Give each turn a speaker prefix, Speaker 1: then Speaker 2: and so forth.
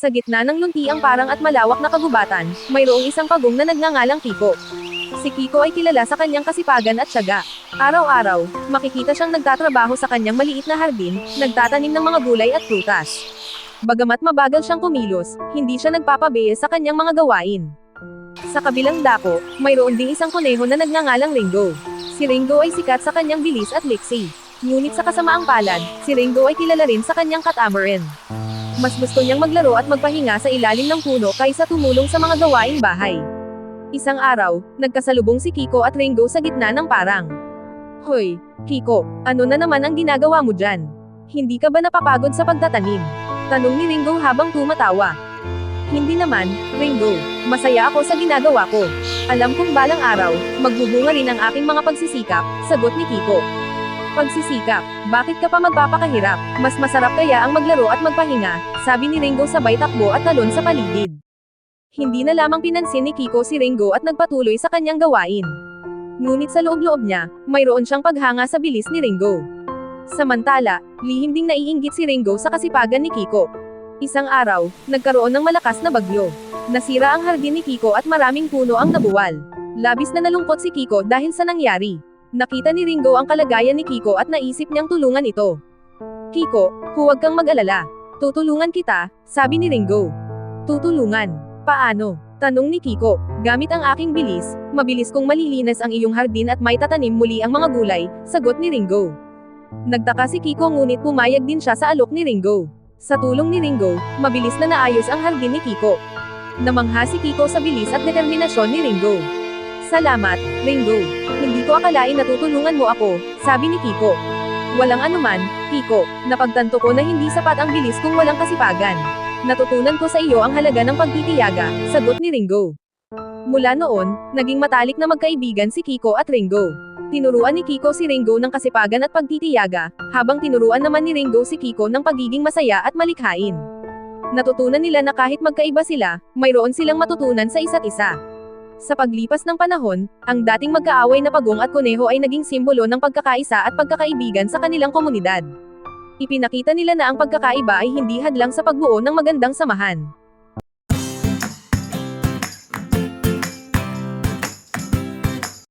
Speaker 1: Sa gitna ng luntiang parang at malawak na kagubatan, mayroong isang pagong na nagngangalang Kiko. Si Kiko ay kilala sa kanyang kasipagan at tiyaga. Araw-araw, makikita siyang nagtatrabaho sa kanyang maliit na hardin, nagtatanim ng mga gulay at prutas. Bagamat mabagal siyang kumilos, hindi siya nagpapabeya sa kanyang mga gawain. Sa kabilang dako, mayroon ding isang kuneho na nagngangalang Ringo. Si Ringo ay sikat sa kanyang bilis at liksi. Ngunit sa kasamaang palad, si Ringo ay kilala rin sa kanyang catamaran. Mas gusto niyang maglaro at magpahinga sa ilalim ng puno kaysa tumulong sa mga gawaing bahay. Isang araw, nagkasalubong si Kiko at Ringo sa gitna ng parang. Hoy, Kiko, ano na naman ang ginagawa mo dyan? Hindi ka ba napapagod sa pagtatanim? Tanong ni Ringo habang tumatawa. Hindi naman, Ringo. Masaya ako sa ginagawa ko. Alam kong balang araw, magbubunga rin ang aking mga pagsisikap, sagot ni Kiko. Pagsisikap, bakit ka pa magpapakahirap? Mas masarap kaya ang maglaro at magpahinga, sabi ni Ringo sabay takbo at talon sa paligid. Hindi na lamang pinansin ni Kiko si Ringo at nagpatuloy sa kanyang gawain. Ngunit sa loob-loob niya, mayroon siyang paghanga sa bilis ni Ringo. Samantala, lihim ding naiinggit si Ringo sa kasipagan ni Kiko. Isang araw, nagkaroon ng malakas na bagyo. Nasira ang hardin ni Kiko at maraming puno ang nabuwal. Labis na nalungkot si Kiko dahil sa nangyari. Nakita ni Ringo ang kalagayan ni Kiko at naisip niyang tulungan ito. Kiko, huwag kang mag-alala. Tutulungan kita, sabi ni Ringo. Tutulungan? Paano? Tanong ni Kiko. Gamit ang aking bilis, mabilis kong malilinas ang iyong hardin at may tatanim muli ang mga gulay, sagot ni Ringo. Nagtaka si Kiko ngunit pumayag din siya sa alok ni Ringo. Sa tulong ni Ringo, mabilis na naayos ang hardin ni Kiko. Namangha si Kiko sa bilis at determinasyon ni Ringo. Salamat, Ringo. Hindi ko akalain na tutulungan mo ako, sabi ni Kiko. Walang anuman, Kiko. Napagtanto ko na hindi sapat ang bilis kung walang kasipagan. Natutunan ko sa iyo ang halaga ng pagtitiyaga, sagot ni Ringo. Mula noon, naging matalik na magkaibigan si Kiko at Ringo. Tinuruan ni Kiko si Ringo ng kasipagan at pagtitiyaga, habang tinuruan naman ni Ringo si Kiko ng pagiging masaya at malikhain. Natutunan nila na kahit magkaiba sila, mayroon silang matutunan sa isa't isa. Sa paglipas ng panahon, ang dating magkaaway na pagong at kuneho ay naging simbolo ng pagkakaisa at pagkakaibigan sa kanilang komunidad. Ipinakita nila na ang pagkakaiba ay hindi hadlang sa pagbuo ng magandang samahan.